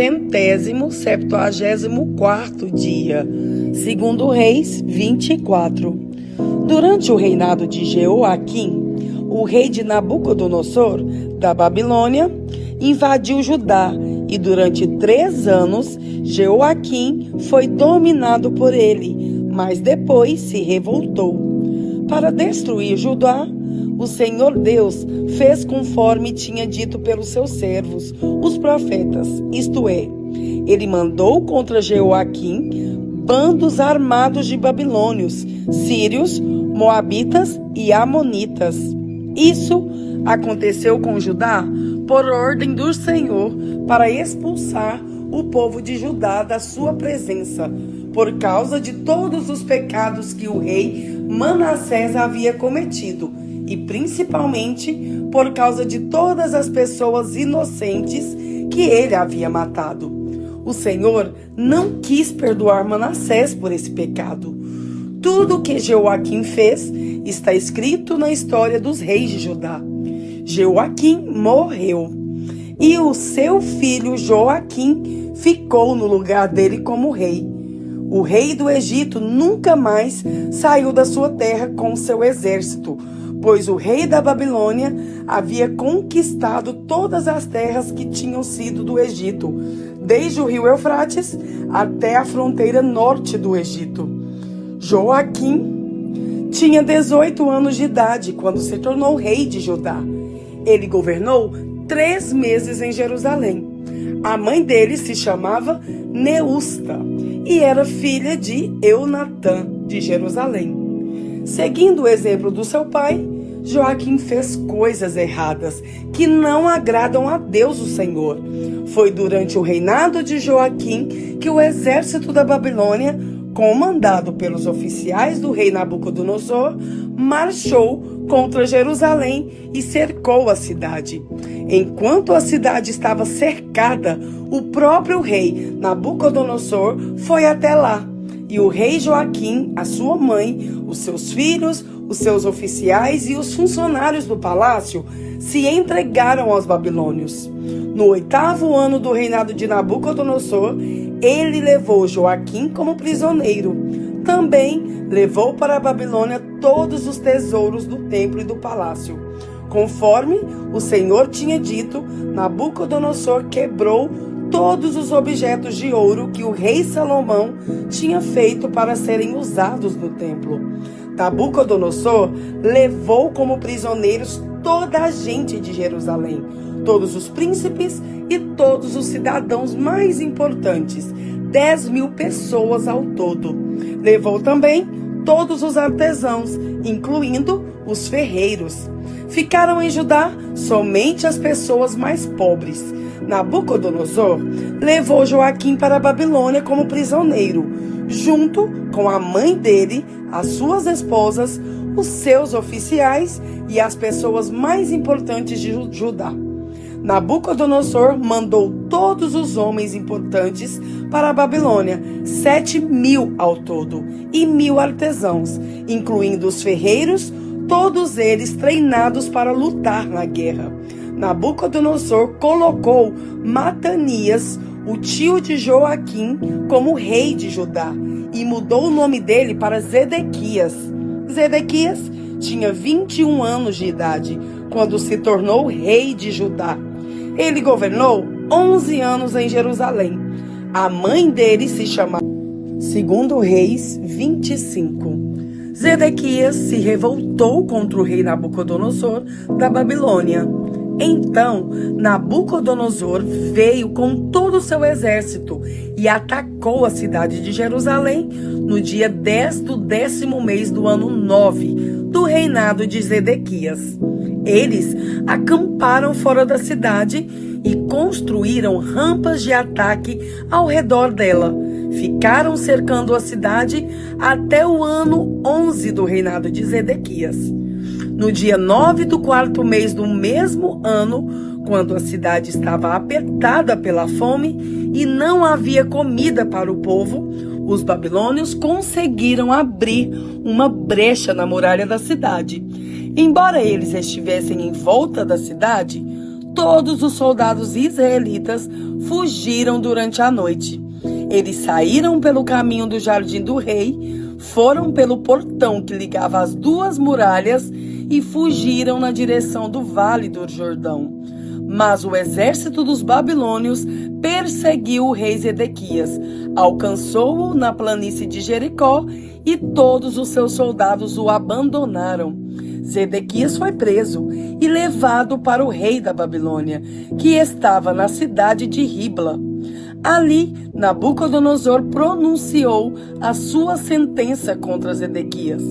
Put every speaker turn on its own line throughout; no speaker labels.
174º dia, segundo Reis 24. Durante o reinado de Jeoaquim, o rei de Nabucodonosor, da Babilônia, invadiu Judá e durante 3 anos Jeoaquim foi dominado por ele, mas depois se revoltou. Para destruir Judá, o Senhor Deus fez conforme tinha dito pelos seus servos, os profetas, isto é, ele mandou contra Jeoaquim bandos armados de babilônios, sírios, moabitas e amonitas. Isso aconteceu com Judá por ordem do Senhor para expulsar o povo de Judá da sua presença, por causa de todos os pecados que o rei Manassés havia cometido, e principalmente por causa de todas as pessoas inocentes que ele havia matado. O Senhor não quis perdoar Manassés por esse pecado. Tudo o que Jeoaquim fez está escrito na história dos reis de Judá. Jeoaquim morreu e o seu filho Joaquim ficou no lugar dele como rei. O rei do Egito nunca mais saiu da sua terra com seu exército, pois o rei da Babilônia havia conquistado todas as terras que tinham sido do Egito, desde o rio Eufrates até a fronteira norte do Egito. Joaquim tinha 18 anos de idade quando se tornou rei de Judá. Ele governou 3 meses em Jerusalém. A mãe dele se chamava Neusta e era filha de Eunatã, de Jerusalém. Seguindo o exemplo do seu pai, Joaquim fez coisas erradas que não agradam a Deus, o Senhor. Foi durante o reinado de Joaquim que o exército da Babilônia, comandado pelos oficiais do rei Nabucodonosor, marchou contra Jerusalém e cercou a cidade. Enquanto a cidade estava cercada, o próprio rei Nabucodonosor foi até lá. E o rei Joaquim, a sua mãe, os seus filhos, os seus oficiais e os funcionários do palácio se entregaram aos babilônios. No 8º ano do reinado de Nabucodonosor, ele levou Joaquim como prisioneiro. Também levou para a Babilônia todos os tesouros do templo e do palácio. Conforme o Senhor tinha dito, Nabucodonosor quebrou todos os objetos de ouro que o rei Salomão tinha feito para serem usados no templo. Nabucodonosor levou como prisioneiros toda a gente de Jerusalém, todos os príncipes e todos os cidadãos mais importantes, 10.000 pessoas ao todo. Levou também todos os artesãos, incluindo os ferreiros. Ficaram em Judá somente as pessoas mais pobres. Nabucodonosor levou Joaquim para a Babilônia como prisioneiro, junto com a mãe dele, as suas esposas, os seus oficiais e as pessoas mais importantes de Judá. Nabucodonosor mandou todos os homens importantes para a Babilônia, 7.000 ao todo, e 1.000 artesãos, incluindo os ferreiros, todos eles treinados para lutar na guerra. Nabucodonosor colocou Matanias, o tio de Joaquim, como rei de Judá e mudou o nome dele para Zedequias. Zedequias tinha 21 anos de idade quando se tornou rei de Judá. Ele governou 11 anos em Jerusalém. A mãe dele se chamava Segundo Reis 25. Zedequias se revoltou contra o rei Nabucodonosor da Babilônia. Então, Nabucodonosor veio com todo o seu exército e atacou a cidade de Jerusalém no dia 10 do 10º mês do ano 9 do reinado de Zedequias. Eles acamparam fora da cidade e construíram rampas de ataque ao redor dela. Ficaram cercando a cidade até o ano 11 do reinado de Zedequias. No dia 9 do 4º mês do mesmo ano, quando a cidade estava apertada pela fome e não havia comida para o povo, os babilônios conseguiram abrir uma brecha na muralha da cidade. Embora eles estivessem em volta da cidade, todos os soldados israelitas fugiram durante a noite. Eles saíram pelo caminho do jardim do rei, foram pelo portão que ligava as duas muralhas e fugiram na direção do vale do Jordão. Mas o exército dos babilônios perseguiu o rei Zedequias, alcançou-o na planície de Jericó e todos os seus soldados o abandonaram. Zedequias foi preso e levado para o rei da Babilônia, que estava na cidade de Ribla. Ali, Nabucodonosor pronunciou a sua sentença contra Zedequias.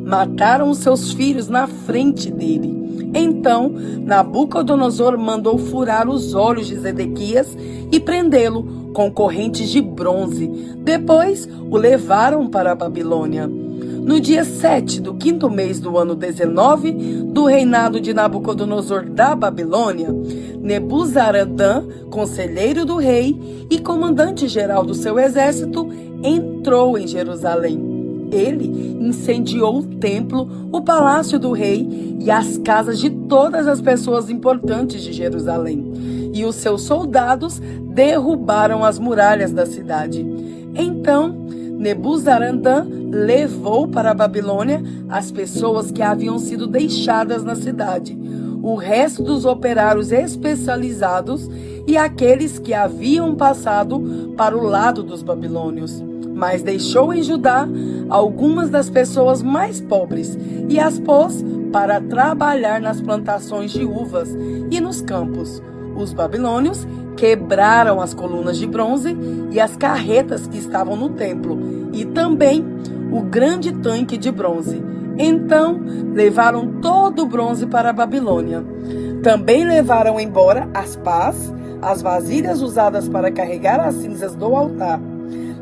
Mataram os seus filhos na frente dele. Então, Nabucodonosor mandou furar os olhos de Zedequias e prendê-lo com correntes de bronze. Depois, o levaram para a Babilônia. No dia 7 do 5º mês do ano 19 do reinado de Nabucodonosor da Babilônia, Nebuzaradã, conselheiro do rei e comandante-geral do seu exército, entrou em Jerusalém. Ele incendiou o templo, o palácio do rei e as casas de todas as pessoas importantes de Jerusalém. E os seus soldados derrubaram as muralhas da cidade. Então, Nebuzaradã levou para a Babilônia as pessoas que haviam sido deixadas na cidade, o resto dos operários especializados e aqueles que haviam passado para o lado dos babilônios. Mas deixou em Judá algumas das pessoas mais pobres e as pôs para trabalhar nas plantações de uvas e nos campos. Os babilônios quebraram as colunas de bronze e as carretas que estavam no templo, e também o grande tanque de bronze. Então levaram todo o bronze para a Babilônia. Também levaram embora as pás, as vasilhas usadas para carregar as cinzas do altar.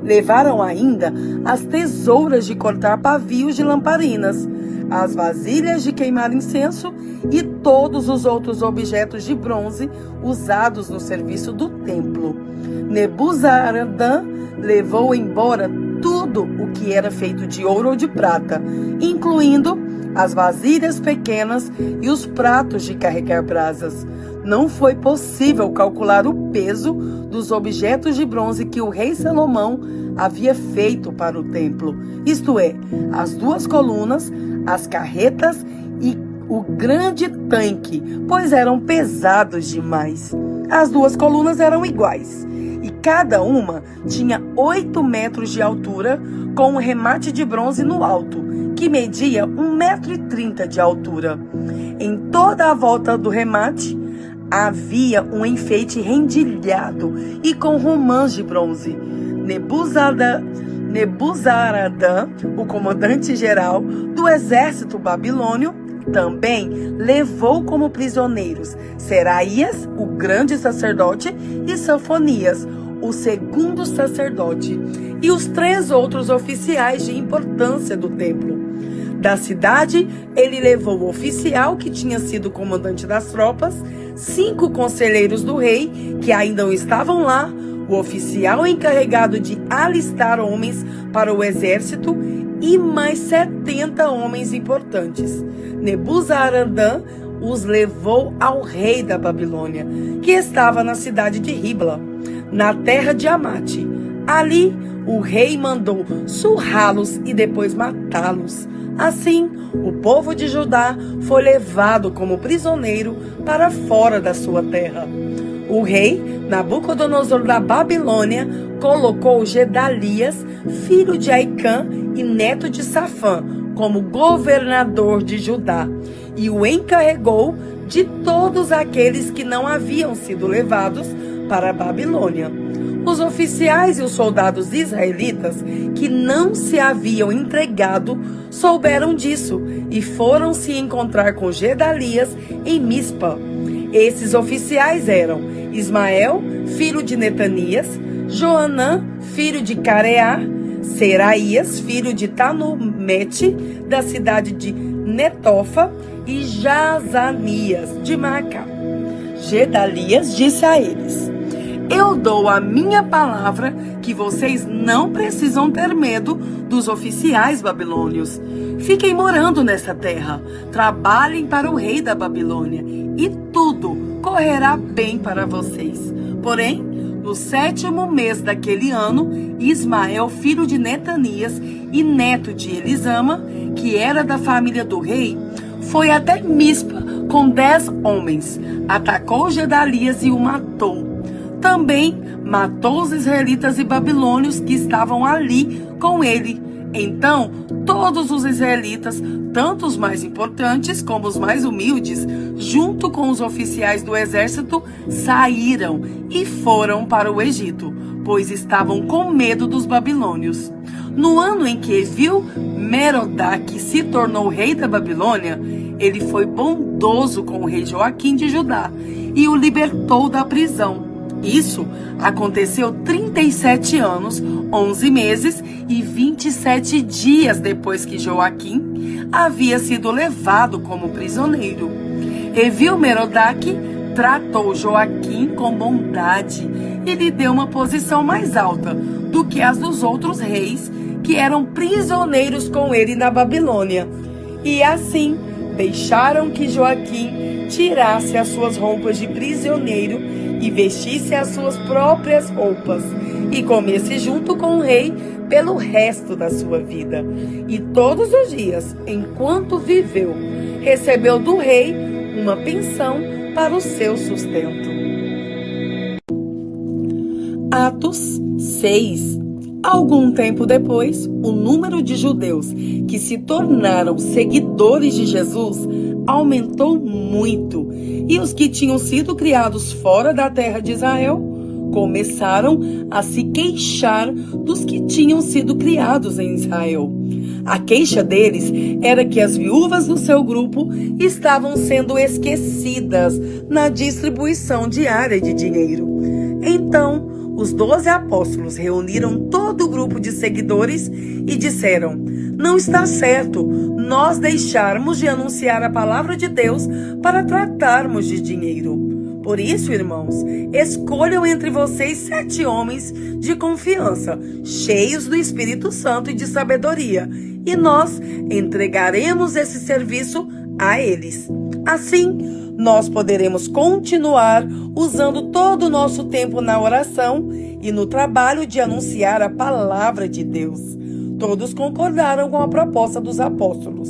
Levaram ainda as tesouras de cortar pavios de lamparinas, as vasilhas de queimar incenso e todos os outros objetos de bronze usados no serviço do templo. Nebuzaradã levou embora tudo o que era feito de ouro ou de prata, incluindo as vasilhas pequenas e os pratos de carregar brasas. Não foi possível calcular o peso dos objetos de bronze que o rei Salomão havia feito para o templo, isto é, as duas colunas, as carretas e o grande tanque, pois eram pesados demais. As duas colunas eram iguais e cada uma tinha 8 metros de altura, com um remate de bronze no alto, que media 1,30 m de altura. Em toda a volta do remate havia um enfeite rendilhado e com romãs de bronze. Nebuzaradã, o comandante-geral do exército babilônio, também levou como prisioneiros Seraías, o grande sacerdote, e Sofonias, o segundo sacerdote, e os 3 outros oficiais de importância do templo. Da cidade, ele levou o oficial que tinha sido comandante das tropas, 5 conselheiros do rei que ainda estavam lá, o oficial encarregado de alistar homens para o exército e mais 70 homens importantes. Nebuzaradã os levou ao rei da Babilônia, que estava na cidade de Ribla, na terra de Amate. Ali, o rei mandou surrá-los e depois matá-los. Assim, o povo de Judá foi levado como prisioneiro para fora da sua terra. O rei Nabucodonosor da Babilônia colocou Gedalias, filho de Aicã e neto de Safã, como governador de Judá, e o encarregou de todos aqueles que não haviam sido levados para a Babilônia. Os oficiais e os soldados israelitas que não se haviam entregado souberam disso e foram se encontrar com Gedalias em Mispa. Esses oficiais eram Ismael, filho de Netanias, Joanã, filho de Careá, Seraías, filho de Tanumete, da cidade de Netofa, e Jazanias, de Macá. Gedalias disse a eles: eu dou a minha palavra que vocês não precisam ter medo dos oficiais babilônios. Fiquem morando nessa terra, trabalhem para o rei da Babilônia, e tudo correrá bem para vocês. Porém, no 7º mês daquele ano, Ismael, filho de Netanias e neto de Elisama, que era da família do rei, foi até Mispa com 10 homens, atacou Gedalias e o matou. Também matou os israelitas e babilônios que estavam ali com ele. Então, todos os israelitas, tanto os mais importantes como os mais humildes, junto com os oficiais do exército, saíram e foram para o Egito, pois estavam com medo dos babilônios. No ano em que Evil-Merodach se tornou rei da Babilônia, ele foi bondoso com o rei Joaquim de Judá e o libertou da prisão. Isso aconteceu 37 anos, 11 meses e 27 dias depois que Joaquim havia sido levado como prisioneiro. Evil-Merodach tratou Joaquim com bondade e lhe deu uma posição mais alta do que as dos outros reis que eram prisioneiros com ele na Babilônia. E assim deixaram que Joaquim tirasse as suas roupas de prisioneiro e vestisse as suas próprias roupas, e comesse junto com o rei pelo resto da sua vida. E todos os dias, enquanto viveu, recebeu do rei uma pensão para o seu sustento. Atos 6. Algum tempo depois, o número de judeus que se tornaram seguidores de Jesus aumentou muito, e os que tinham sido criados fora da terra de Israel começaram a se queixar dos que tinham sido criados em Israel. A queixa deles era que as viúvas do seu grupo estavam sendo esquecidas na distribuição diária de dinheiro. Então, os 12 apóstolos reuniram todo o grupo de seguidores e disseram: não está certo nós deixarmos de anunciar a palavra de Deus para tratarmos de dinheiro. Por isso, irmãos, escolham entre vocês 7 homens de confiança, cheios do Espírito Santo e de sabedoria, e nós entregaremos esse serviço a eles. Assim, nós poderemos continuar usando todo o nosso tempo na oração e no trabalho de anunciar a palavra de Deus. Todos concordaram com a proposta dos apóstolos.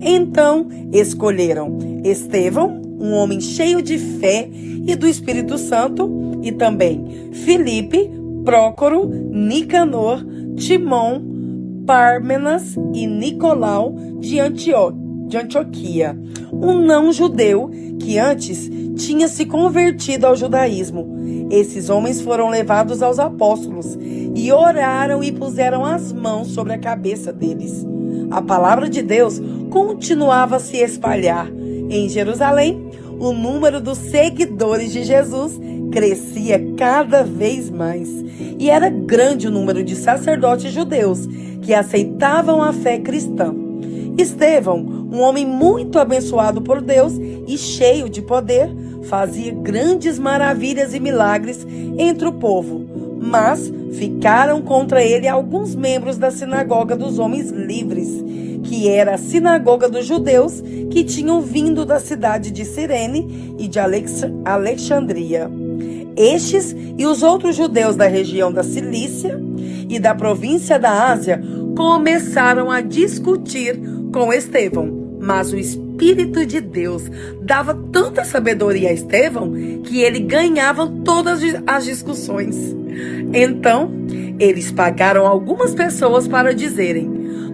Então, escolheram Estevão, um homem cheio de fé e do Espírito Santo, e também Filipe, Prócoro, Nicanor, Timon, Pármenas e Nicolau de Antioquia, um não-judeu que antes tinha se convertido ao judaísmo. Esses homens foram levados aos apóstolos e oraram e puseram as mãos sobre a cabeça deles. A palavra de Deus continuava a se espalhar. Em Jerusalém, o número dos seguidores de Jesus crescia cada vez mais. E era grande o número de sacerdotes judeus que aceitavam a fé cristã. Estevão, um homem muito abençoado por Deus e cheio de poder, fazia grandes maravilhas e milagres entre o povo. Mas ficaram contra ele alguns membros da sinagoga dos homens livres, que era a sinagoga dos judeus que tinham vindo da cidade de Cirene e de Alexandria. Estes e os outros judeus da região da Cilícia e da província da Ásia começaram a discutir com Estevão, mas o Espírito de Deus dava tanta sabedoria a Estevão que ele ganhava todas as discussões. Então, eles pagaram algumas pessoas para dizerem: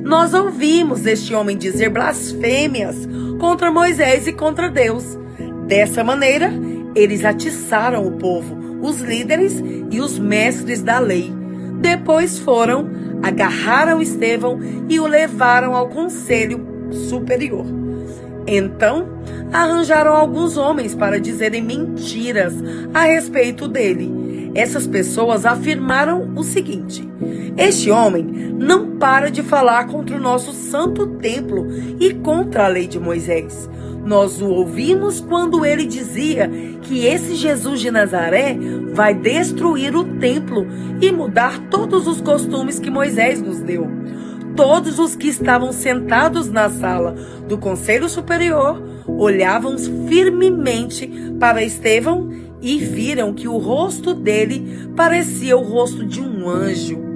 nós ouvimos este homem dizer blasfêmias contra Moisés e contra Deus. Dessa maneira, eles atiçaram o povo, os líderes e os mestres da lei. Depois foram, agarraram Estevão e o levaram ao conselho superior. Então, arranjaram alguns homens para dizerem mentiras a respeito dele. Essas pessoas afirmaram o seguinte: este homem não para de falar contra o nosso santo templo e contra a lei de Moisés. Nós o ouvimos quando ele dizia que esse Jesus de Nazaré vai destruir o templo e mudar todos os costumes que Moisés nos deu. todos os que estavam sentados na sala do Conselho Superior olhavam firmemente para Estevão e viram que o rosto dele parecia o rosto de um anjo.